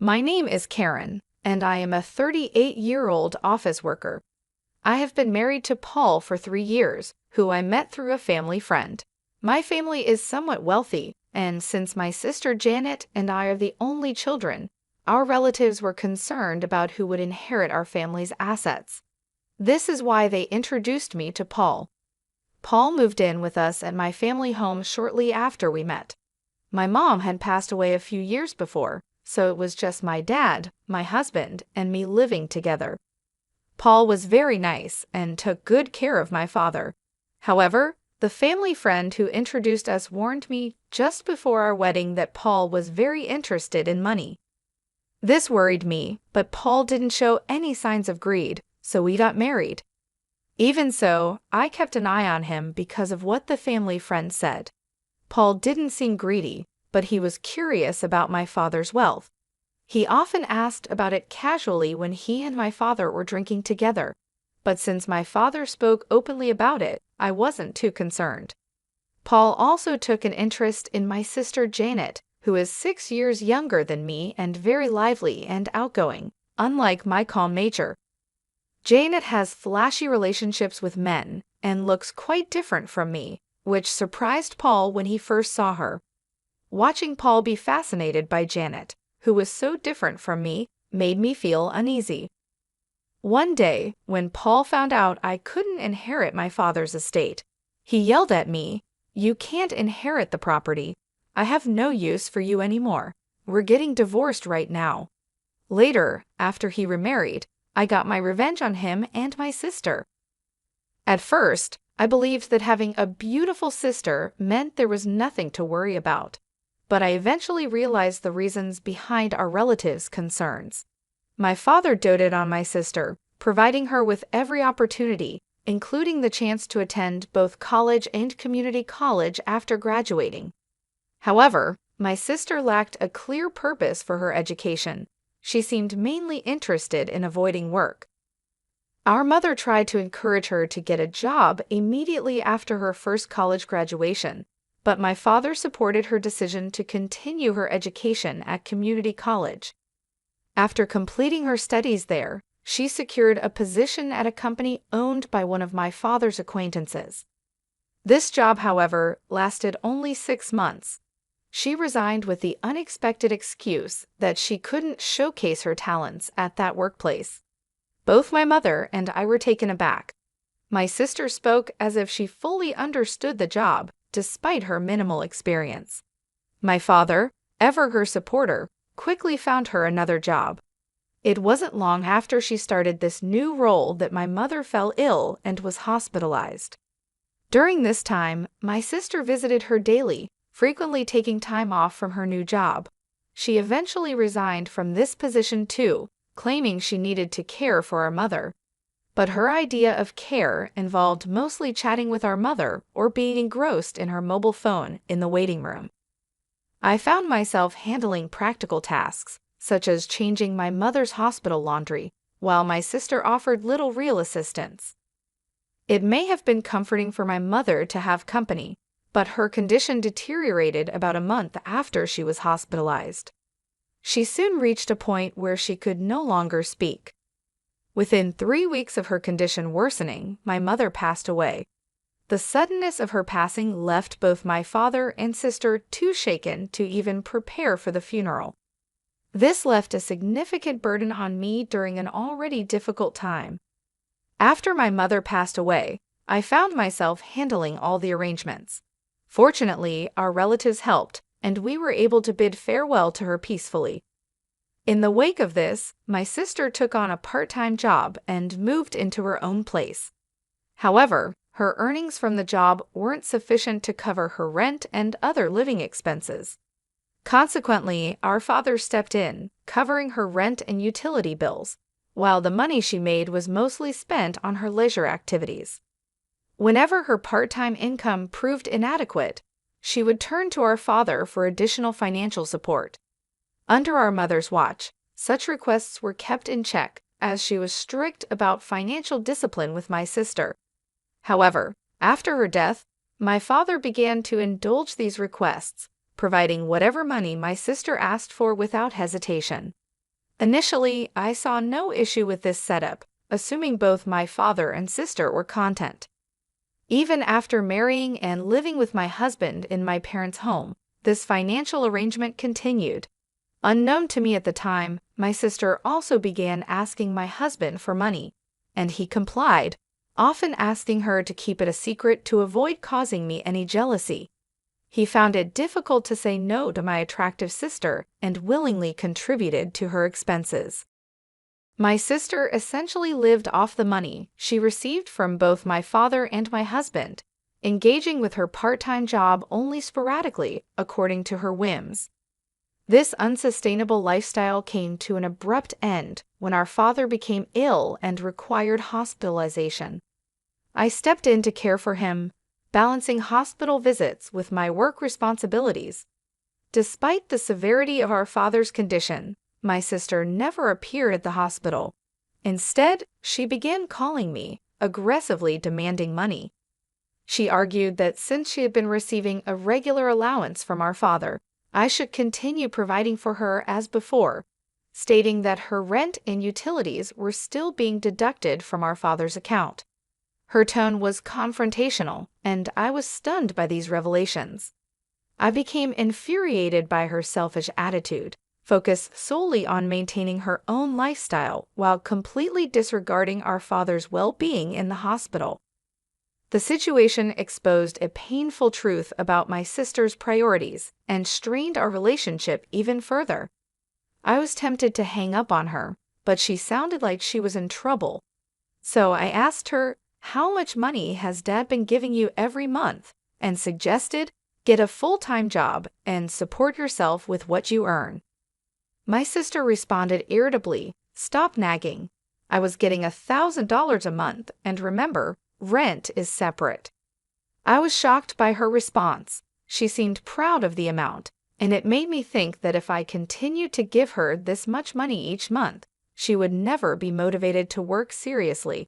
My name is Karen, and I am a 38-year-old office worker. I have been married to Paul for 3 years, who I met through a family friend. My family is somewhat wealthy, and since my sister Janet and I are the only children, our relatives were concerned about who would inherit our family's assets. This is why they introduced me to Paul. Paul moved in with us at my family home shortly after we met. My mom had passed away a few years before, so it was just my dad, my husband, and me living together. Paul was very nice and took good care of my father. However, the family friend who introduced us warned me just before our wedding that Paul was very interested in money. This worried me, but Paul didn't show any signs of greed, so we got married. Even so, I kept an eye on him because of what the family friend said. Paul didn't seem greedy, but he was curious about my father's wealth. He often asked about it casually when he and my father were drinking together, but since my father spoke openly about it, I wasn't too concerned. Paul also took an interest in my sister Janet, who is 6 years younger than me and very lively and outgoing, unlike my calm nature. Janet has flashy relationships with men and looks quite different from me, which surprised Paul when he first saw her. Watching Paul be fascinated by Janet, who was so different from me, made me feel uneasy. One day, when Paul found out I couldn't inherit my father's estate, he yelled at me, "You can't inherit the property. I have no use for you anymore. We're getting divorced right now." Later, after he remarried, I got my revenge on him and my sister. At first, I believed that having a beautiful sister meant there was nothing to worry about, but I eventually realized the reasons behind our relatives' concerns. My father doted on my sister, providing her with every opportunity, including the chance to attend both college and community college after graduating. However, my sister lacked a clear purpose for her education. She seemed mainly interested in avoiding work. Our mother tried to encourage her to get a job immediately after her first college graduation, but my father supported her decision to continue her education at community college. After completing her studies there, she secured a position at a company owned by one of my father's acquaintances. This job, however, lasted only 6 months. She resigned with the unexpected excuse that she couldn't showcase her talents at that workplace. Both my mother and I were taken aback. My sister spoke as if she fully understood the job, despite her minimal experience. My father, ever her supporter, quickly found her another job. It wasn't long after she started this new role that my mother fell ill and was hospitalized. During this time, my sister visited her daily, frequently taking time off from her new job. She eventually resigned from this position too, claiming she needed to care for our mother. But her idea of care involved mostly chatting with our mother or being engrossed in her mobile phone in the waiting room. I found myself handling practical tasks, such as changing my mother's hospital laundry, while my sister offered little real assistance. It may have been comforting for my mother to have company, but her condition deteriorated about a month after she was hospitalized. She soon reached a point where she could no longer speak. Within 3 weeks of her condition worsening, my mother passed away. The suddenness of her passing left both my father and sister too shaken to even prepare for the funeral. This left a significant burden on me during an already difficult time. After my mother passed away, I found myself handling all the arrangements. Fortunately, our relatives helped, and we were able to bid farewell to her peacefully. In the wake of this, my sister took on a part-time job and moved into her own place. However, her earnings from the job weren't sufficient to cover her rent and other living expenses. Consequently, our father stepped in, covering her rent and utility bills, while the money she made was mostly spent on her leisure activities. Whenever her part-time income proved inadequate, she would turn to our father for additional financial support. Under our mother's watch, such requests were kept in check, as she was strict about financial discipline with my sister. However, after her death, my father began to indulge these requests, providing whatever money my sister asked for without hesitation. Initially, I saw no issue with this setup, assuming both my father and sister were content. Even after marrying and living with my husband in my parents' home, this financial arrangement continued. Unknown to me at the time, my sister also began asking my husband for money, and he complied, often asking her to keep it a secret to avoid causing me any jealousy. He found it difficult to say no to my attractive sister and willingly contributed to her expenses. My sister essentially lived off the money she received from both my father and my husband, engaging with her part-time job only sporadically according to her whims. This unsustainable lifestyle came to an abrupt end when our father became ill and required hospitalization. I stepped in to care for him, balancing hospital visits with my work responsibilities. Despite the severity of our father's condition, my sister never appeared at the hospital. Instead, she began calling me, aggressively demanding money. She argued that since she had been receiving a regular allowance from our father, I should continue providing for her as before, stating that her rent and utilities were still being deducted from our father's account. Her tone was confrontational, and I was stunned by these revelations. I became infuriated by her selfish attitude, focused solely on maintaining her own lifestyle while completely disregarding our father's well-being in the hospital. The situation exposed a painful truth about my sister's priorities and strained our relationship even further. I was tempted to hang up on her, but she sounded like she was in trouble. So I asked her, "How much money has Dad been giving you every month?" and suggested, "Get a full-time job and support yourself with what you earn." My sister responded irritably, "Stop nagging. I was getting $1,000 a month, and remember, rent is separate." I was shocked by her response. She seemed proud of the amount, and it made me think that if I continued to give her this much money each month, she would never be motivated to work seriously.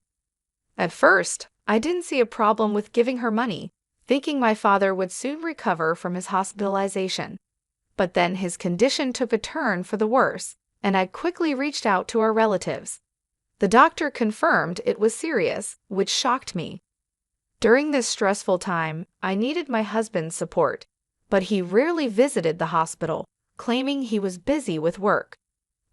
At first, I didn't see a problem with giving her money, thinking my father would soon recover from his hospitalization. But then his condition took a turn for the worse, and I quickly reached out to our relatives. The doctor confirmed it was serious, which shocked me. During this stressful time, I needed my husband's support, but he rarely visited the hospital, claiming he was busy with work.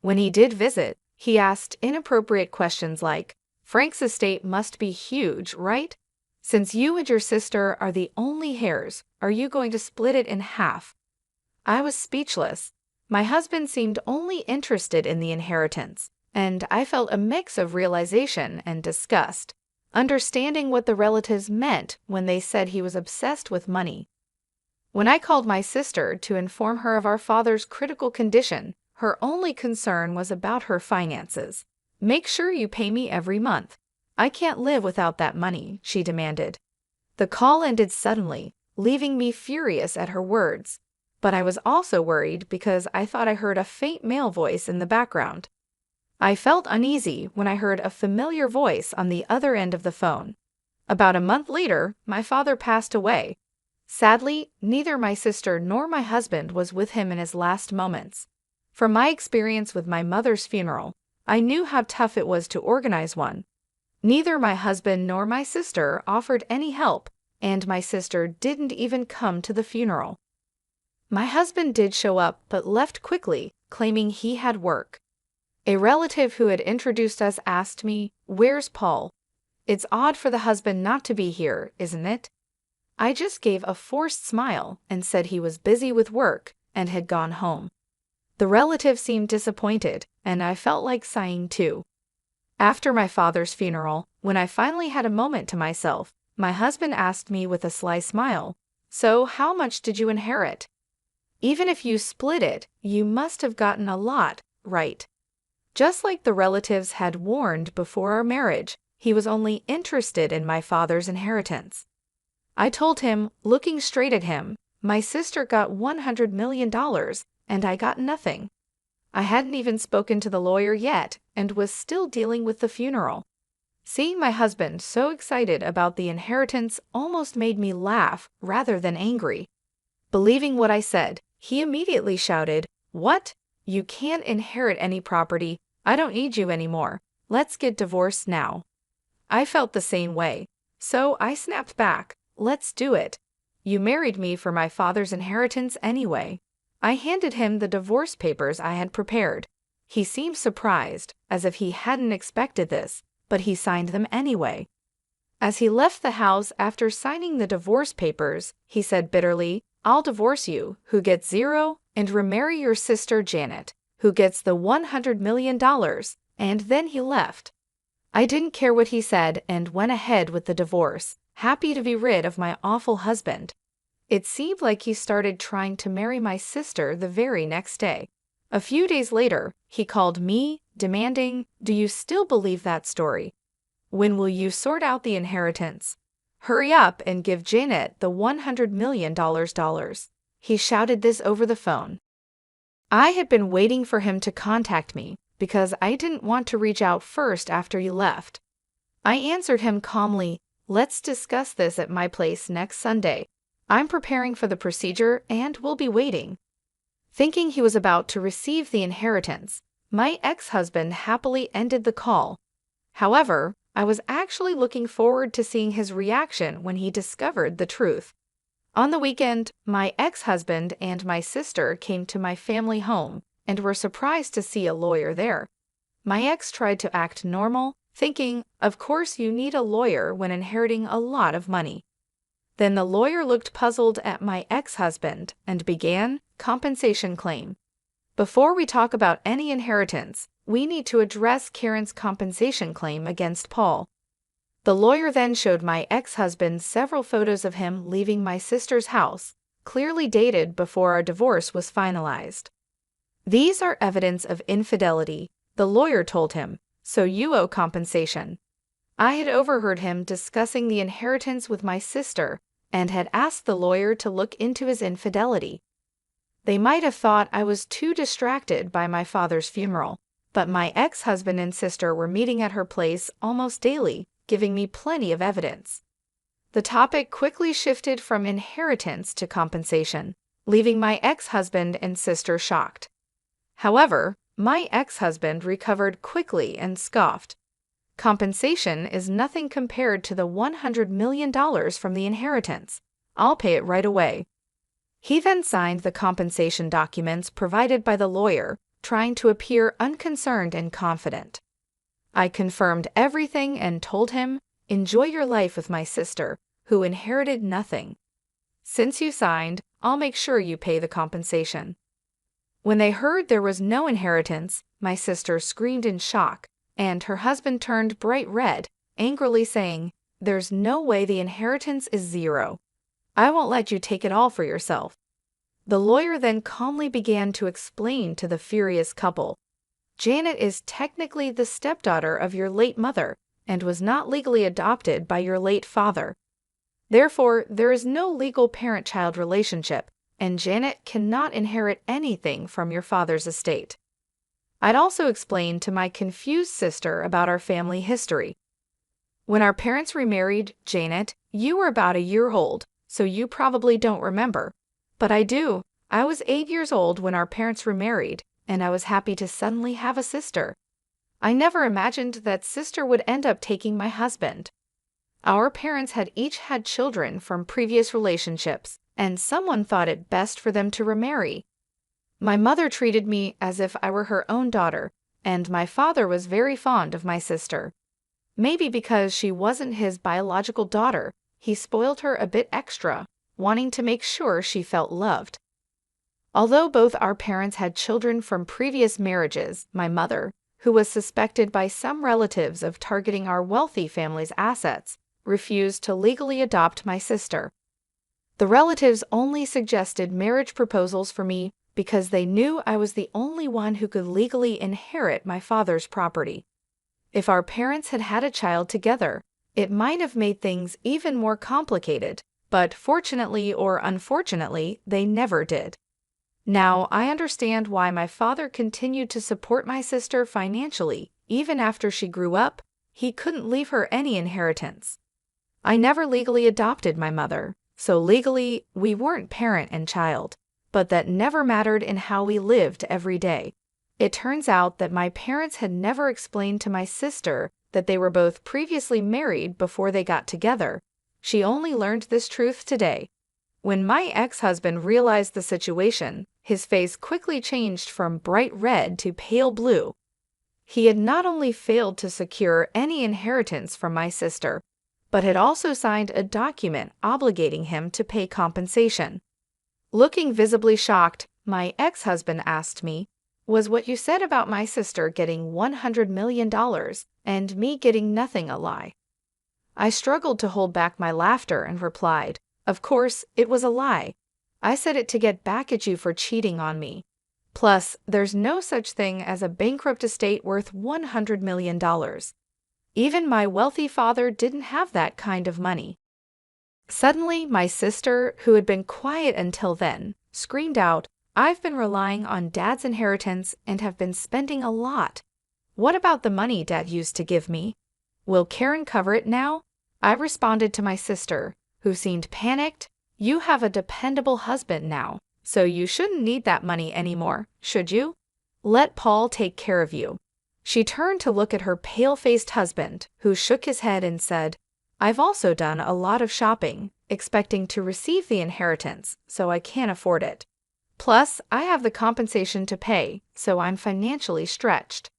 When he did visit, he asked inappropriate questions like, "Frank's estate must be huge, right? Since you and your sister are the only heirs, are you going to split it in half?" I was speechless. My husband seemed only interested in the inheritance, and I felt a mix of realization and disgust, understanding what the relatives meant when they said he was obsessed with money. When I called my sister to inform her of our father's critical condition, her only concern was about her finances. "Make sure you pay me every month. I can't live without that money," she demanded. The call ended suddenly, leaving me furious at her words. But I was also worried because I thought I heard a faint male voice in the background. I felt uneasy when I heard a familiar voice on the other end of the phone. About a month later, my father passed away. Sadly, neither my sister nor my husband was with him in his last moments. From my experience with my mother's funeral, I knew how tough it was to organize one. Neither my husband nor my sister offered any help, and my sister didn't even come to the funeral. My husband did show up but left quickly, claiming he had work. A relative who had introduced us asked me, "Where's Paul? It's odd for the husband not to be here, isn't it?" I just gave a forced smile and said he was busy with work and had gone home. The relative seemed disappointed, and I felt like sighing too. After my father's funeral, when I finally had a moment to myself, my husband asked me with a sly smile, "So how much did you inherit? Even if you split it, you must have gotten a lot, right?" Just like the relatives had warned before our marriage, he was only interested in my father's inheritance. I told him, looking straight at him, "My sister got $100 million, and I got nothing." I hadn't even spoken to the lawyer yet and was still dealing with the funeral. Seeing my husband so excited about the inheritance almost made me laugh rather than angry. Believing what I said, he immediately shouted, "What? You can't inherit any property. I don't need you anymore. Let's get divorced now. I felt the same way. So I snapped back. Let's do it. You married me for my father's inheritance anyway. I handed him the divorce papers I had prepared. He seemed surprised, as if he hadn't expected this, but he signed them anyway. As he left the house after signing the divorce papers, he said bitterly, "I'll divorce you, who gets 0, and remarry your sister Janet, who gets the $100 million, and then he left. I didn't care what he said and went ahead with the divorce, happy to be rid of my awful husband. It seemed like he started trying to marry my sister the very next day. A few days later, he called me, demanding, "Do you still believe that story? When will you sort out the inheritance? Hurry up and give Janet the $100 million dollars." He shouted this over the phone. I had been waiting for him to contact me because I didn't want to reach out first after you left. I answered him calmly, "Let's discuss this at my place next Sunday. I'm preparing for the procedure and will be waiting." Thinking he was about to receive the inheritance, my ex-husband happily ended the call. However, I was actually looking forward to seeing his reaction when he discovered the truth. On the weekend, my ex-husband and my sister came to my family home and were surprised to see a lawyer there. My ex tried to act normal, thinking, "Of course you need a lawyer when inheriting a lot of money." Then the lawyer looked puzzled at my ex-husband and began compensation claim. Before we talk about any inheritance, we need to address Karen's compensation claim against Paul. The lawyer then showed my ex-husband several photos of him leaving my sister's house, clearly dated before our divorce was finalized. "These are evidence of infidelity," the lawyer told him, "so you owe compensation." I had overheard him discussing the inheritance with my sister and had asked the lawyer to look into his infidelity. They might have thought I was too distracted by my father's funeral, but my ex-husband and sister were meeting at her place almost daily, giving me plenty of evidence. The topic quickly shifted from inheritance to compensation, leaving my ex-husband and sister shocked. However, my ex-husband recovered quickly and scoffed. "Compensation is nothing compared to the $100 million from the inheritance. I'll pay it right away." He then signed the compensation documents provided by the lawyer, trying to appear unconcerned and confident. I confirmed everything and told him, "Enjoy your life with my sister, who inherited nothing. Since you signed, I'll make sure you pay the compensation." When they heard there was no inheritance, my sister screamed in shock, and her husband turned bright red, angrily saying, "There's no way the inheritance is 0. I won't let you take it all for yourself." The lawyer then calmly began to explain to the furious couple, "Janet is technically the stepdaughter of your late mother and was not legally adopted by your late father. Therefore, there is no legal parent-child relationship, and Janet cannot inherit anything from your father's estate." I'd also explained to my confused sister about our family history. "When our parents remarried, Janet, you were about a year old, so you probably don't remember. But I do. I was 8 years old when our parents remarried, and I was happy to suddenly have a sister. I never imagined that sister would end up taking my husband. Our parents had each had children from previous relationships, and someone thought it best for them to remarry. My mother treated me as if I were her own daughter, and my father was very fond of my sister. Maybe because she wasn't his biological daughter, he spoiled her a bit extra, wanting to make sure she felt loved. Although both our parents had children from previous marriages, my mother, who was suspected by some relatives of targeting our wealthy family's assets, refused to legally adopt my sister. The relatives only suggested marriage proposals for me because they knew I was the only one who could legally inherit my father's property. If our parents had had a child together, it might have made things even more complicated, but fortunately or unfortunately, they never did. Now, I understand why my father continued to support my sister financially, even after she grew up. He couldn't leave her any inheritance. I never legally adopted my mother, so legally, we weren't parent and child. but that never mattered in how we lived every day. It turns out that my parents had never explained to my sister that they were both previously married before they got together. She only learned this truth today. When my ex-husband realized the situation, his face quickly changed from bright red to pale blue. He had not only failed to secure any inheritance from my sister, but had also signed a document obligating him to pay compensation. Looking visibly shocked, my ex-husband asked me, "Was what you said about my sister getting $100 million and me getting nothing a lie?" I struggled to hold back my laughter and replied, "Of course, it was a lie. I said it to get back at you for cheating on me. Plus, there's no such thing as a bankrupt estate worth $100 million. Even my wealthy father didn't have that kind of money." Suddenly, my sister, who had been quiet until then, screamed out, "I've been relying on Dad's inheritance and have been spending a lot. What about the money Dad used to give me? Will Karen cover it now?" I responded to my sister, who seemed panicked, "You have a dependable husband now, so you shouldn't need that money anymore, should you? Let Paul take care of you." She turned to look at her pale-faced husband, who shook his head and said, "I've also done a lot of shopping, expecting to receive the inheritance, so I can't afford it. Plus, I have the compensation to pay, so I'm financially stretched."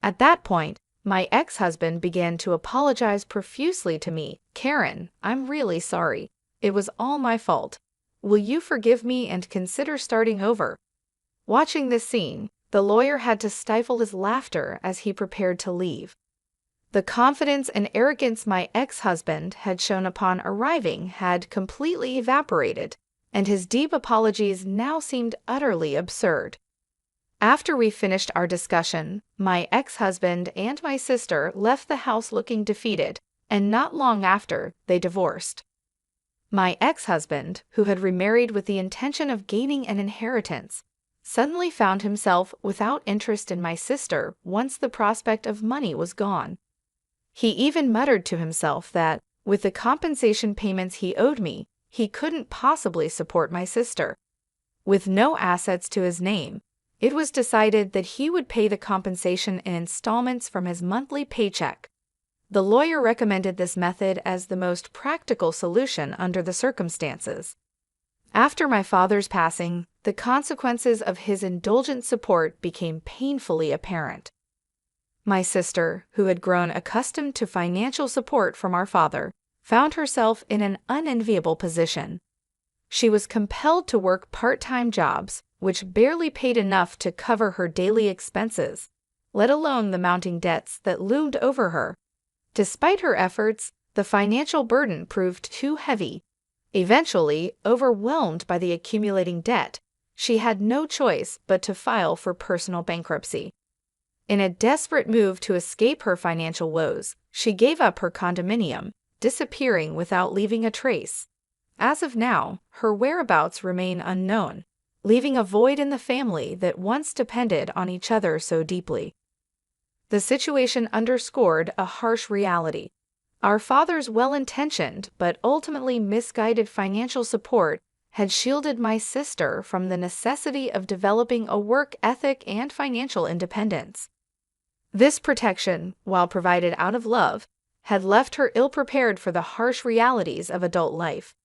At that point, my ex-husband began to apologize profusely to me. "Karen, I'm really sorry. It was all my fault. Will you forgive me and consider starting over?" Watching this scene, the lawyer had to stifle his laughter as he prepared to leave. The confidence and arrogance my ex-husband had shown upon arriving had completely evaporated, and his deep apologies now seemed utterly absurd. After we finished our discussion, my ex-husband and my sister left the house looking defeated, and not long after, they divorced. My ex-husband, who had remarried with the intention of gaining an inheritance, suddenly found himself without interest in my sister once the prospect of money was gone. He even muttered to himself that, with the compensation payments he owed me, he couldn't possibly support my sister. With no assets to his name, it was decided that he would pay the compensation in installments from his monthly paycheck. The lawyer recommended this method as the most practical solution under the circumstances. After my father's passing, the consequences of his indulgent support became painfully apparent. My sister, who had grown accustomed to financial support from our father, found herself in an unenviable position. She was compelled to work part-time jobs, which barely paid enough to cover her daily expenses, let alone the mounting debts that loomed over her. Despite her efforts, the financial burden proved too heavy. Eventually, overwhelmed by the accumulating debt, she had no choice but to file for personal bankruptcy. In a desperate move to escape her financial woes, she gave up her condominium, disappearing without leaving a trace. As of now, her whereabouts remain unknown, leaving a void in the family that once depended on each other so deeply. The situation underscored a harsh reality. Our father's well-intentioned but ultimately misguided financial support had shielded my sister from the necessity of developing a work ethic and financial independence. This protection, while provided out of love, had left her ill-prepared for the harsh realities of adult life.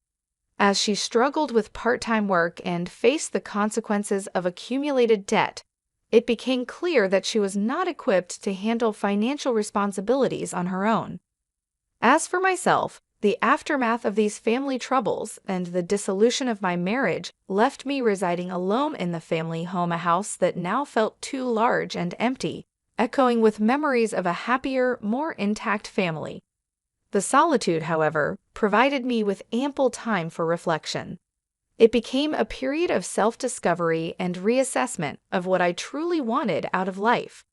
As she struggled with part-time work and faced the consequences of accumulated debt, it became clear that she was not equipped to handle financial responsibilities on her own. As for myself, the aftermath of these family troubles and the dissolution of my marriage left me residing alone in the family home, a house that now felt too large and empty, echoing with memories of a happier, more intact family. The solitude, however, provided me with ample time for reflection. It became a period of self-discovery and reassessment of what I truly wanted out of life.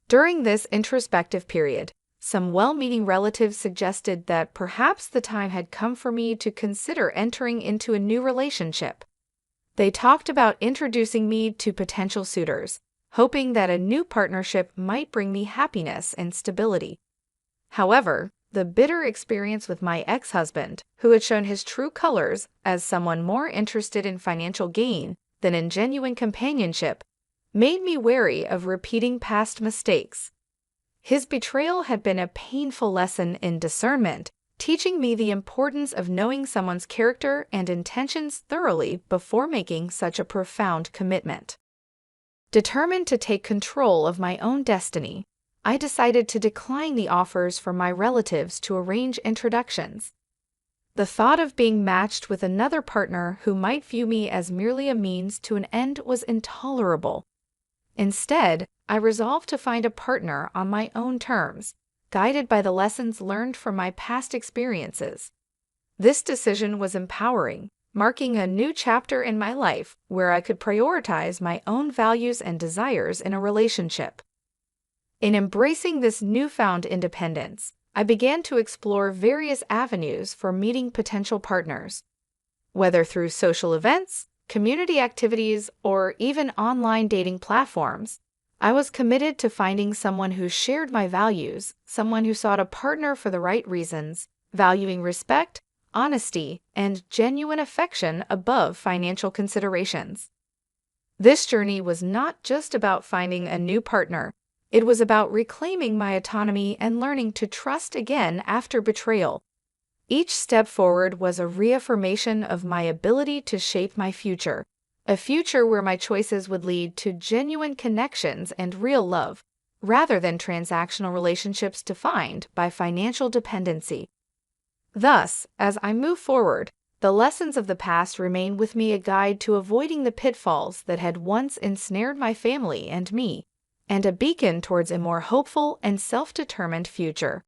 During this introspective period, some well-meaning relatives suggested that perhaps the time had come for me to consider entering into a new relationship. They talked about introducing me to potential suitors, hoping that a new partnership might bring me happiness and stability. However, the bitter experience with my ex-husband, who had shown his true colors as someone more interested in financial gain than in genuine companionship, made me wary of repeating past mistakes. His betrayal had been a painful lesson in discernment, teaching me the importance of knowing someone's character and intentions thoroughly before making such a profound commitment. Determined to take control of my own destiny, I decided to decline the offers from my relatives to arrange introductions. The thought of being matched with another partner who might view me as merely a means to an end was intolerable. Instead, I resolved to find a partner on my own terms, guided by the lessons learned from my past experiences. This decision was empowering, marking a new chapter in my life where I could prioritize my own values and desires in a relationship. In embracing this newfound independence, I began to explore various avenues for meeting potential partners. Whether through social events, community activities, or even online dating platforms, I was committed to finding someone who shared my values, someone who sought a partner for the right reasons, valuing respect, honesty, and genuine affection above financial considerations. This journey was not just about finding a new partner. It was about reclaiming my autonomy and learning to trust again after betrayal. Each step forward was a reaffirmation of my ability to shape my future, a future where my choices would lead to genuine connections and real love, rather than transactional relationships defined by financial dependency. Thus, as I move forward, the lessons of the past remain with me, a guide to avoiding the pitfalls that had once ensnared my family and me, and a beacon towards a more hopeful and self-determined future.